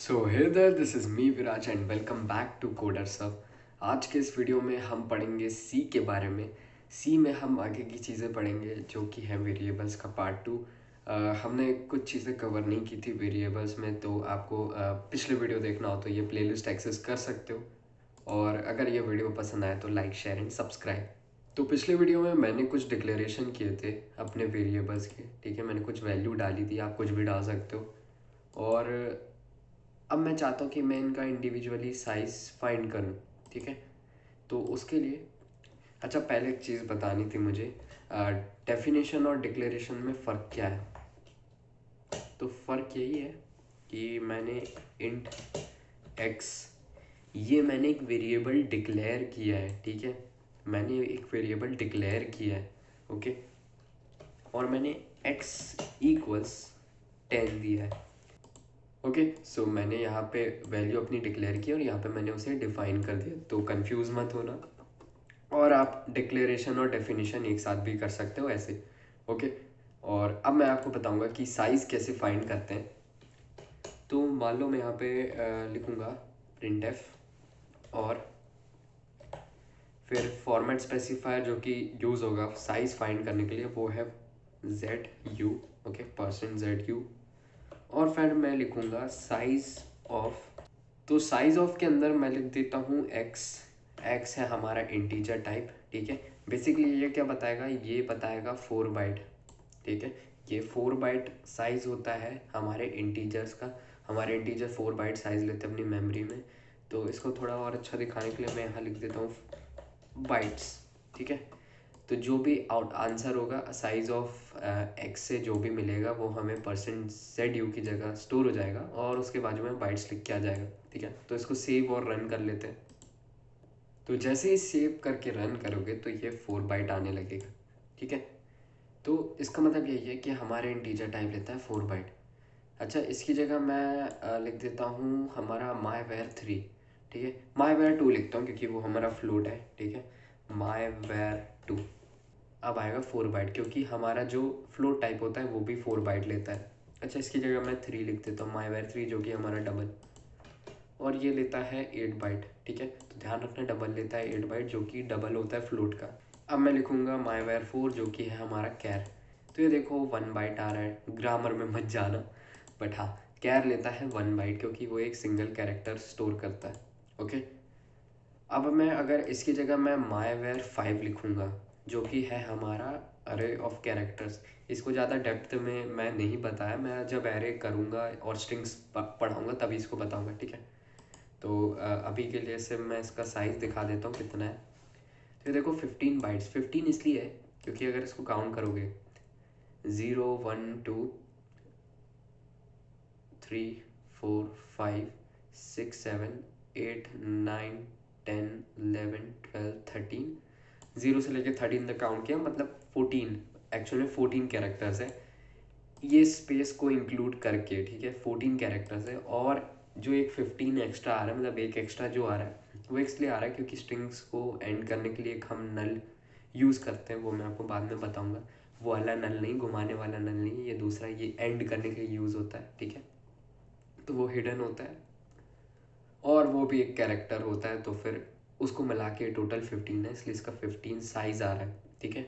So hey there, this is me Viraj and welcome back to coder सब। आज के इस वीडियो में हम पढ़ेंगे सी के बारे में। सी में हम आगे की चीज़ें पढ़ेंगे जो कि है वेरिएबल्स का पार्ट 2। हमने कुछ चीज़ें कवर नहीं की थी वेरिएबल्स में, तो आपको पिछले वीडियो देखना हो तो ये प्लेलिस्ट एक्सेस कर सकते हो। और अगर ये वीडियो पसंद आए तो लाइक, शेयर एंड सब्सक्राइब। तो पिछले वीडियो में मैंने कुछ डिक्लेरेशन किए थे अपने वेरिएबल्स के, ठीक है। मैंने कुछ वैल्यू डाली थी, आप कुछ भी डाल सकते हो। और अब मैं चाहता हूँ कि मैं इनका इंडिविजुअली साइज़ फाइंड करूँ, ठीक है। तो उसके लिए अच्छा, पहले एक चीज़ बतानी थी मुझे। डेफिनेशन और डिक्लेरेशन में फ़र्क क्या है? तो फ़र्क यही है कि मैंने इंट एक्स, ये मैंने एक वेरिएबल डिक्लेयर किया है, ठीक है। मैंने एक वेरिएबल डिक्लेयर किया है, ओके। और मैंने एक्स इक्वल्स 10 दिया है, ओके। सो मैंने यहाँ पे वैल्यू अपनी डिक्लेयर की और यहाँ पे मैंने उसे डिफाइन कर दिया, तो कंफ्यूज मत होना। और आप डिक्लेरेशन और डेफिनेशन एक साथ भी कर सकते हो ऐसे, ओके। और अब मैं आपको बताऊंगा कि साइज़ कैसे फाइंड करते हैं। तो मान लो मैं यहाँ पे लिखूँगा printf और फिर फॉर्मेट स्पेसिफायर जो कि यूज़ होगा साइज़ फाइंड करने के लिए, वो है ZU, ओके, %ZU। और फिर मैं लिखूँगा साइज़ ऑफ। तो साइज़ ऑफ के अंदर मैं लिख देता हूँ एक्स। एक्स है हमारा इंटीजर टाइप, ठीक है। बेसिकली ये क्या बताएगा, ये बताएगा 4 बाइट, ठीक है। ये 4 बाइट साइज़ होता है हमारे इंटीजर्स का। हमारे इंटीजर 4 बाइट साइज़ लेते हैं अपनी मेमोरी में। तो इसको थोड़ा और अच्छा दिखाने के लिए मैं यहाँ लिख देता हूँ बाइट्स, ठीक है। तो जो भी आंसर होगा साइज ऑफ एक्स से जो भी मिलेगा वो हमें %ZU की जगह स्टोर हो जाएगा और उसके बाजू में बाइट्स लिख के आ जाएगा, ठीक है। तो इसको सेव और रन कर लेते हैं। तो जैसे ही सेव करके रन करोगे तो ये 4 बाइट आने लगेगा, ठीक है। तो इसका मतलब यही है कि हमारे इंटीजर टाइप लेता है 4 बाइट। अच्छा, इसकी जगह मैं लिख देता हूँ हमारा myvar3, ठीक है। myvar2 लिखता हूँ क्योंकि वो हमारा फ्लोट है, ठीक है। myvar2 अब आएगा 4 बाइट, क्योंकि हमारा जो फ्लोट टाइप होता है वो भी 4 बाइट लेता है। अच्छा, इसकी जगह मैं 3 लिख देता हूँ myvar3, जो कि हमारा डबल, और ये लेता है 8 बाइट, ठीक है। तो ध्यान रखना, डबल लेता है 8 बाइट, जो कि डबल होता है फ्लोट का। अब मैं लिखूँगा myvar4, जो कि है हमारा कैर। तो ये देखो 1 बाइट आ रहा है, ग्रामर में मत जाना, बट हाँ, कैर लेता है 1 बाइट क्योंकि वो एक सिंगल कैरेक्टर स्टोर करता है, ओके। अब मैं अगर इसकी जगह मैं myvar5 लिखूँगा, जो कि है हमारा अरे ऑफ कैरेक्टर्स। इसको ज़्यादा डेप्थ में मैं नहीं बताया, मैं जब एरे करूँगा और स्ट्रिंग्स पढ़ाऊँगा तभी इसको बताऊँगा, ठीक है। तो अभी के लिए सिर्फ मैं इसका साइज़ दिखा देता हूँ कितना है। तो ये देखो 15 बाइट्स। 15 इसलिए है क्योंकि अगर इसको काउंट करोगे 0 1 2 3 4 5 6 7 8 9 10 11 12 13, 0 से लेकर 13 तक काउंट किया, मतलब 14, एक्चुअल में 14 कैरेक्टर्स है ये स्पेस को इंक्लूड करके, ठीक है। 14 कैरेक्टर्स है, और जो एक 15 एक्स्ट्रा आ रहा है, मतलब एक एक्स्ट्रा जो आ रहा है वो इसलिए आ रहा है क्योंकि स्ट्रिंग्स को एंड करने के लिए एक हम नल यूज़ करते हैं, वो मैं आपको बाद में बताऊंगा। वो वाला नल नहीं, घुमाने वाला नल नहीं, ये दूसरा, ये एंड करने के लिए यूज़ होता है, ठीक है। तो वो हिडन होता है और वो भी एक कैरेक्टर होता है, तो फिर उसको मिला के टोटल 15 है, इसलिए इसका 15 साइज आ रहा है, ठीक है।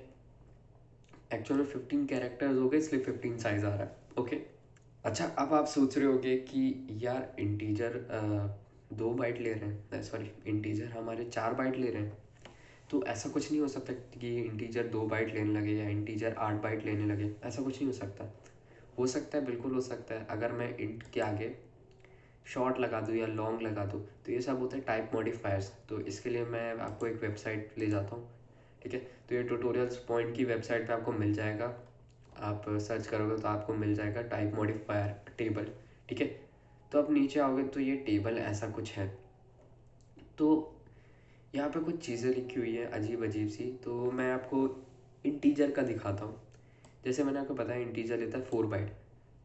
एक्चुअल में 15 कैरेक्टर्स हो गए, इसलिए 15 साइज आ रहा है, ओके। अच्छा, अब आप सोच रहे होगे कि यार इंटीजर 2 बाइट ले रहे हैं, सॉरी इंटीजर हमारे 4 बाइट ले रहे हैं, तो ऐसा कुछ नहीं हो सकता कि इंटीजर 2 बाइट लेने लगे या इंटीजर 8 बाइट लेने लगे, ऐसा कुछ नहीं हो सकता। हो सकता है, बिल्कुल हो सकता है, अगर मैं इंट के आगे शॉर्ट लगा दूँ या लॉन्ग लगा दूँ, तो ये सब होते हैं टाइप मॉडिफायर्स। तो इसके लिए मैं आपको एक वेबसाइट ले जाता हूँ, ठीक है। तो ये ट्यूटोरियल्स पॉइंट की वेबसाइट पे आपको मिल जाएगा, आप सर्च करोगे तो आपको मिल जाएगा टाइप मॉडिफायर टेबल, ठीक है। तो अब नीचे आओगे तो ये टेबल ऐसा कुछ है। तो यहाँ पे कुछ चीज़ें लिखी हुई है अजीब अजीब सी, तो मैं आपको इंटीजर का दिखाता हूँ। जैसे मैंने आपको बताया इंटीजर लेता है 4 बाइट,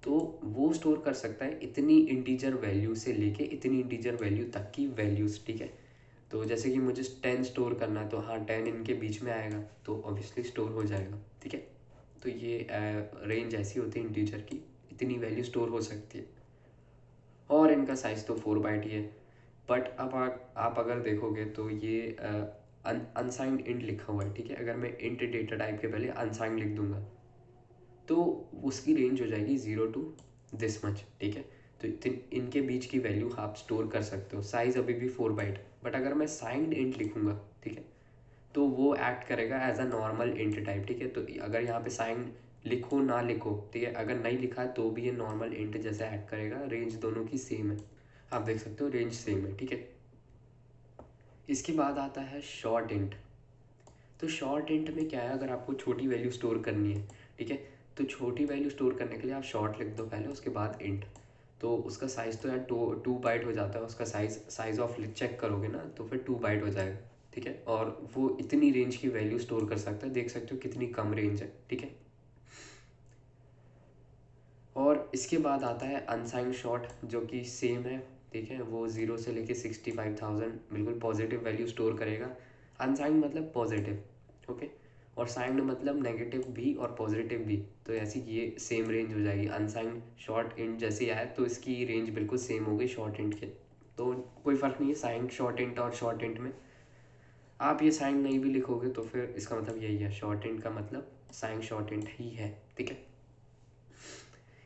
तो वो स्टोर कर सकता है इतनी इंटीजर वैल्यू से लेके इतनी इंटीजर वैल्यू तक की वैल्यूज़, ठीक है। तो जैसे कि मुझे 10 स्टोर करना है, तो हाँ 10 इनके बीच में आएगा तो ऑब्वियसली स्टोर हो जाएगा, ठीक है। तो ये रेंज ऐसी होती है इंटीजर की, इतनी वैल्यू स्टोर हो सकती है। और इनका साइज़ तो 4 बाइट ही है, बट अब आप अगर देखोगे तो ये अनसाइंड इंट लिखा हुआ है, ठीक है। अगर मैं इंट डेटा टाइप के पहले अनसाइंड लिख दूंगा तो उसकी रेंज हो जाएगी 0 to दिस मच, ठीक है। तो इनके बीच की वैल्यू आप स्टोर कर सकते हो। साइज़ अभी भी 4 बाइट, बट अगर मैं साइंड इंट लिखूंगा, ठीक है, तो वो एक्ट करेगा as a normal int type, ठीक है। तो अगर यहाँ पे साइंड लिखो ना लिखो, ठीक है, अगर नहीं लिखा है तो भी ये नॉर्मल इंट जैसे एक्ट करेगा। रेंज दोनों की सेम है, आप देख सकते हो रेंज सेम है, ठीक है। इसके बाद आता है शॉर्ट इंट। तो शॉर्ट इंट में क्या है, अगर आपको छोटी वैल्यू स्टोर करनी है, ठीक है, तो छोटी वैल्यू स्टोर करने के लिए आप शॉर्ट लिख दो पहले, उसके बाद इंट। तो उसका साइज़ तो यार टू बाइट हो जाता है उसका साइज़ ऑफ चेक करोगे ना तो फिर 2 बाइट हो जाएगा, ठीक है। और वो इतनी रेंज की वैल्यू स्टोर कर सकता है, देख सकते हो कितनी कम रेंज है, ठीक है। और इसके बाद आता है अनसाइंड शॉर्ट, जो कि सेम है, ठीक है। वो 0 से लेके 65,000 बिल्कुल पॉजिटिव वैल्यू स्टोर करेगा। अनसाइंड मतलब पॉजिटिव, ओके, और साइंड मतलब नेगेटिव भी और पॉजिटिव भी। तो ऐसी ये सेम रेंज हो जाएगी। अनसाइंड शॉर्ट इंट जैसे आया तो इसकी रेंज बिल्कुल सेम हो गई शॉर्ट इंट के। तो कोई फ़र्क नहीं है साइंड शॉर्ट इंट और शॉर्ट इंट में। आप ये साइंड नहीं भी लिखोगे तो फिर इसका मतलब यही है, शॉर्ट इंट का मतलब साइंड शॉर्ट इंट ही है, ठीक है।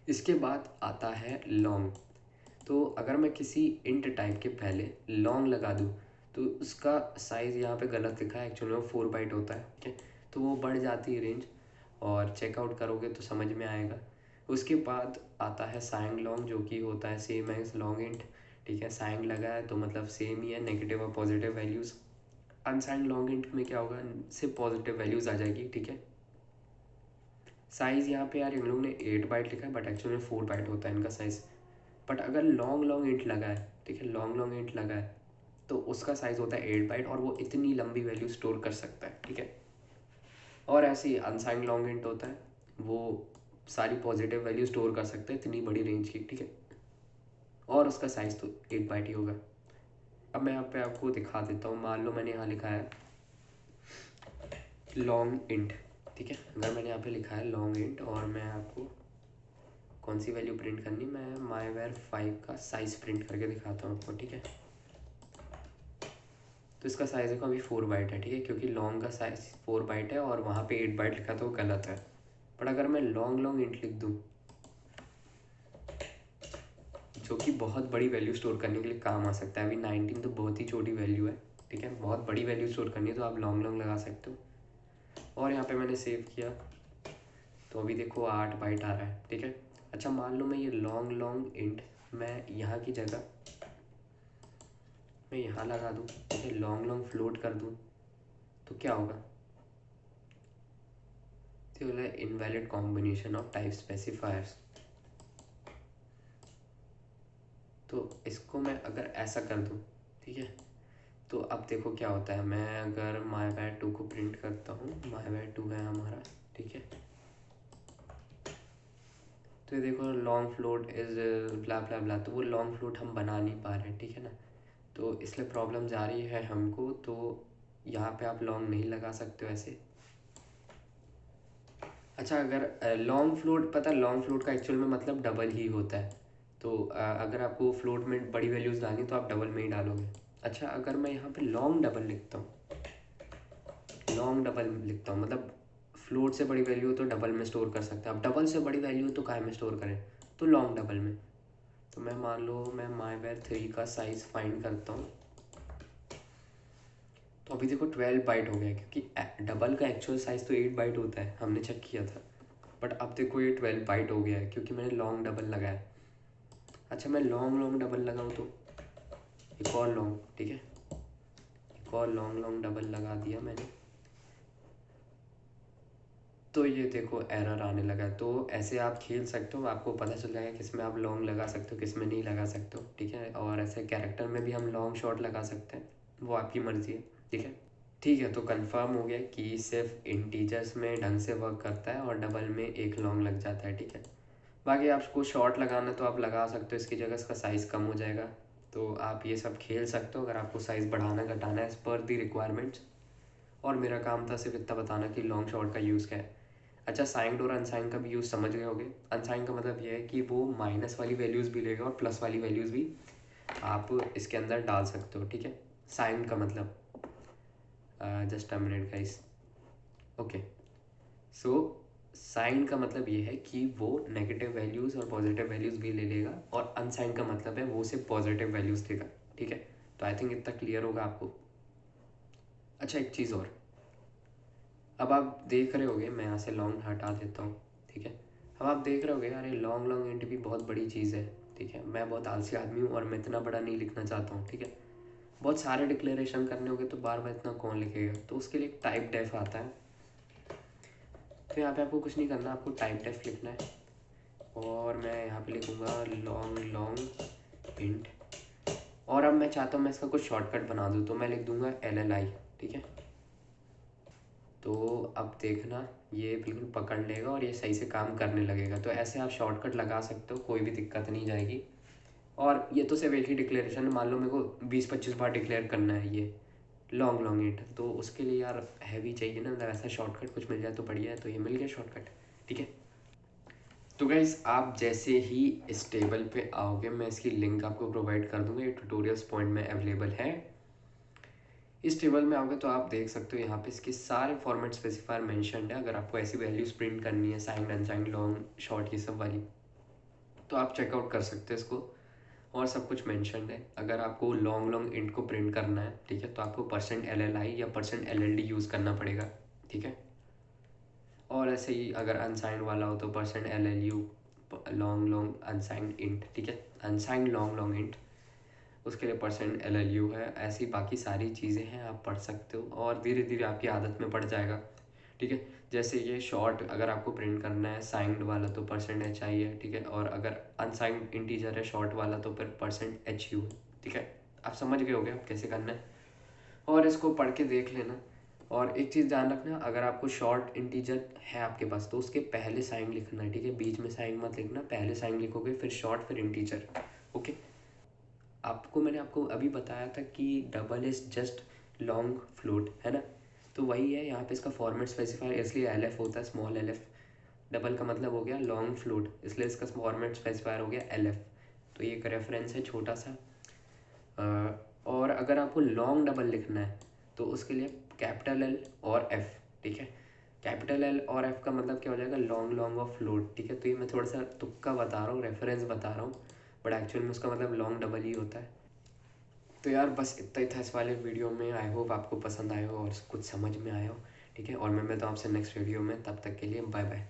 इसके बाद आता है लॉन्ग। तो अगर मैं किसी इंट टाइप के पहले लॉन्ग लगा दूँ तो उसका साइज़ यहाँ पे गलत लिखा है, एक्चुअली वो 4 बाइट होता है, ठीक है। तो वो बढ़ जाती है रेंज, और चेकआउट करोगे तो समझ में आएगा। उसके बाद आता है साइंड लॉन्ग, जो कि होता है सेम एज लॉन्ग इंट, ठीक है। साइंड लगा है तो मतलब सेम ही है, नेगेटिव और positive values. Unsigned long int में क्या होगा, सिर्फ पॉजिटिव वैल्यूज़ आ जाएगी, ठीक है। साइज़ यहाँ पे यार इन लोगों ने 8 बाइट लिखा है, बट एक्चुअली 4 बाइट होता है इनका साइज़। बट अगर लॉन्ग इंट लगा है, ठीक है, लॉन्ग इंट लगा है तो उसका साइज़ होता है 8 बाइट, और वो इतनी लंबी वैल्यू स्टोर कर सकता है, ठीक है। और ऐसे ही अनसाइंड लॉन्ग इंट होता है, वो सारी पॉजिटिव वैल्यू स्टोर कर सकते हैं इतनी बड़ी रेंज की, ठीक है। और उसका साइज़ तो 8 बाइट ही होगा। अब मैं यहाँ पे आपको दिखा देता हूँ। मान लो मैंने यहाँ लिखा है लॉन्ग इंट, ठीक है। अगर मैंने यहाँ पे लिखा है लॉन्ग इंट और मैं आपको कौन सी वैल्यू प्रिंट करनी, मैं माईवेयर 5 का साइज़ प्रिंट करके दिखाता हूँ आपको, ठीक है। तो इसका साइज़ देखो अभी 4 बाइट है, ठीक है, क्योंकि लॉन्ग का साइज़ 4 बाइट है और वहाँ पे 8 बाइट लिखा तो वो गलत है। बट अगर मैं लॉन्ग इंट लिख दूँ, जो कि बहुत बड़ी वैल्यू स्टोर करने के लिए काम आ सकता है, अभी 19 तो बहुत ही छोटी वैल्यू है, ठीक है। बहुत बड़ी वैल्यू स्टोर करनी है तो आप लॉन्ग लगा सकते हो। और यहाँ पे मैंने सेव किया तो अभी देखो 8 बाइट आ रहा है, ठीक है। अच्छा मान लो मैं ये लॉन्ग इंट मैं यहाँ की जगह मैं यहाँ लगा दूँ, ठीक है, लॉन्ग फ्लोट कर दूँ तो क्या होगा, तो बोला invalid combination of type specifiers. तो इसको मैं अगर ऐसा कर दूँ, ठीक है, तो अब देखो क्या होता है। मैं अगर माईवेयर 2 को प्रिंट करता हूँ, माईवेयर 2 है हमारा, ठीक है। तो ये देखो लॉन्ग फ्लोट इज ब्ला ब्ला ब्ला, तो वो लॉन्ग फ्लोट हम बना नहीं पा रहे हैं, ठीक है ना। तो इसलिए प्रॉब्लम जा रही है हमको। तो यहाँ पे आप लॉन्ग नहीं लगा सकते हो ऐसे। अच्छा अगर लॉन्ग फ्लोट, पता लॉन्ग फ्लोट का एक्चुअल में मतलब डबल ही होता है। तो अगर आपको फ्लोट में बड़ी वैल्यूज़ डालनी तो आप डबल में ही डालोगे। अच्छा अगर मैं यहाँ पे लॉन्ग डबल लिखता हूँ, लॉन्ग डबल लिखता हूँ मतलब फ्लोट से बड़ी वैल्यू हो तो डबल में स्टोर कर सकते हैं। अब डबल से बड़ी वैल्यू हो तो काय में स्टोर करें, तो लॉन्ग डबल में। तो मैं मान लो मैं माईवेयर 3 का साइज़ फाइंड करता हूँ, तो अभी देखो 12 बाइट हो गया, क्योंकि डबल का एक्चुअल साइज़ तो 8 बाइट होता है, हमने चेक किया था। बट अब देखो ये 12 बाइट हो गया है क्योंकि मैंने लॉन्ग डबल लगाया। अच्छा मैं लॉन्ग डबल लगाऊँ तो एक और लॉन्ग, ठीक है, एक और लॉन्ग डबल लगा दिया मैंने, तो ये देखो एरर आने लगा। तो ऐसे आप खेल सकते हो, आपको पता चल जाएगा किस में आप लॉन्ग लगा सकते हो किस में नहीं लगा सकते हो, ठीक है। और ऐसे कैरेक्टर में भी हम लॉन्ग शॉर्ट लगा सकते हैं, वो आपकी मर्ज़ी है, ठीक है। ठीक है, तो कंफर्म हो गया कि सिर्फ इंटीजर्स में ढंग से वर्क करता है और डबल में एक लॉन्ग लग जाता है, ठीक है। बाकी आपको शॉर्ट लगाना तो आप लगा सकते हो, इसकी जगह इसका साइज़ कम हो जाएगा। तो आप ये सब खेल सकते हो अगर आपको साइज़ बढ़ाना घटाना है एज़ पर दी रिक्वायरमेंट्स। और मेरा काम था सिर्फ इतना बताना कि लॉन्ग शॉर्ट का यूज़ क्या है। अच्छा, साइंड और अनसाइंड का भी यूज़ समझ गए होगे। अनसाइंड का मतलब ये है कि वो माइनस वाली वैल्यूज़ भी लेगा और प्लस वाली वैल्यूज़ भी आप इसके अंदर डाल सकते हो, ठीक है। साइंड का मतलब just a minute guys. Okay, so sine का मतलब ये है कि वो नेगेटिव वैल्यूज़ और पॉजिटिव वैल्यूज़ भी ले लेगा, और अनसाइन का मतलब है वो सिर्फ पॉजिटिव वैल्यूज़ देगा, ठीक है। तो आई थिंक इतना क्लियर होगा आपको। अच्छा, एक चीज़ और, अब आप देख रहे होगे, मैं यहाँ से लॉन्ग हटा देता हूँ, ठीक है। अब आप देख रहे होगे अरे लॉन्ग लॉन्ग इंट भी बहुत बड़ी चीज़ है, ठीक है। मैं बहुत आलसी आदमी हूँ और मैं इतना बड़ा नहीं लिखना चाहता हूँ, ठीक है। बहुत सारे डिक्लेरेशन करने होंगे तो बार बार इतना कौन लिखेगा, तो उसके लिए एक टाइप डेफ आता है। तो यहाँ पे आपको कुछ नहीं करना, आपको टाइप डेफ लिखना है, और मैं यहाँ पे लिखूँगा लॉन्ग लॉन्ग इंट, और अब मैं चाहता हूँ मैं इसका कुछ शॉर्टकट बना दूँ, तो मैं लिख दूँगा LLI, ठीक है। तो अब देखना ये बिल्कुल पकड़ लेगा और ये सही से काम करने लगेगा। तो ऐसे आप शॉर्टकट लगा सकते हो, कोई भी दिक्कत नहीं जाएगी। और ये तो सिर्फ एक ही डिक्लेरेशन, मान लो मेरे को 20-25 बार डिक्लेयर करना है ये लॉन्ग लॉन्ग इंट, तो उसके लिए यार हैवी चाहिए ना, मतलब ऐसा शॉर्टकट कुछ मिल जाए तो बढ़िया है। तो ये मिल गया शॉर्टकट, ठीक है। तो गाइज़ आप जैसे ही इस टेबल पे आओगे, मैं इसकी लिंक आपको प्रोवाइड कर दूंगा, ये ट्यूटोरियल्स पॉइंट में अवेलेबल है। इस टेबल में आओगे तो आप देख सकते हो यहाँ पे इसके सारे फॉर्मेट स्पेसिफायर मेंशन्ड है। अगर आपको ऐसी वैल्यूज प्रिंट करनी है, साइंड अनसाइंड लॉन्ग शॉर्ट ये सब वाली, तो आप चेकआउट कर सकते हो इसको, और सब कुछ मेंशन्ड है। अगर आपको लॉन्ग लॉन्ग इंट को प्रिंट करना है, ठीक है, तो आपको %LLI या %LLD यूज़ करना पड़ेगा, ठीक है। और ऐसे ही अगर अनसाइंड वाला हो तो %LLU long long unsigned int, ठीक है, अनसाइंड लॉन्ग लॉन्ग इंट, उसके लिए %LLU है। ऐसी बाकी सारी चीज़ें हैं, आप पढ़ सकते हो और धीरे धीरे आपकी आदत में पड़ जाएगा, ठीक है। जैसे ये शॉर्ट अगर आपको प्रिंट करना है साइंड वाला तो %HI है, ठीक है, और अगर अनसाइंड इंटीजर है शॉर्ट वाला तो फिर %HU है, ठीक है। आप समझ गए होगे आप कैसे करना है, और इसको पढ़ के देख लेना। और एक चीज़ ध्यान रखना, अगर आपको शॉर्ट इंटीजर है आपके पास तो उसके पहले साइन लिखना है, ठीक है, बीच में साइन मत लिखना, पहले साइन लिखोगे फिर शॉर्ट फिर इंटीजर, ओके। मैंने आपको अभी बताया था कि double is just long float, है ना, तो वही है यहाँ पे इसका फॉर्मेट स्पेसिफायर, इसलिए LF होता है, स्मॉल LF। डबल का मतलब हो गया लॉन्ग फ्लोट, इसलिए इसका फॉर्मेट स्पेसिफायर हो गया LF। तो ये एक रेफरेंस है छोटा सा। और अगर आपको लॉन्ग डबल लिखना है तो उसके लिए L और F, ठीक है। L और F का मतलब क्या हो जाएगा, लॉन्ग लॉन्ग ऑफ फ्लोट, ठीक है। तो ये मैं थोड़ा सा तुक्का बता रहा हूँ, रेफरेंस बता रहा हूँ, बट एक्चुअल में उसका मतलब लॉन्ग डबल ही होता है। तो यार बस इतना ही था इस वाले वीडियो में। आई होप आपको पसंद आया हो और कुछ समझ में आया हो, ठीक है। और मैं मिलता हूँ आपसे नेक्स्ट वीडियो में, तब तक के लिए बाय बाय।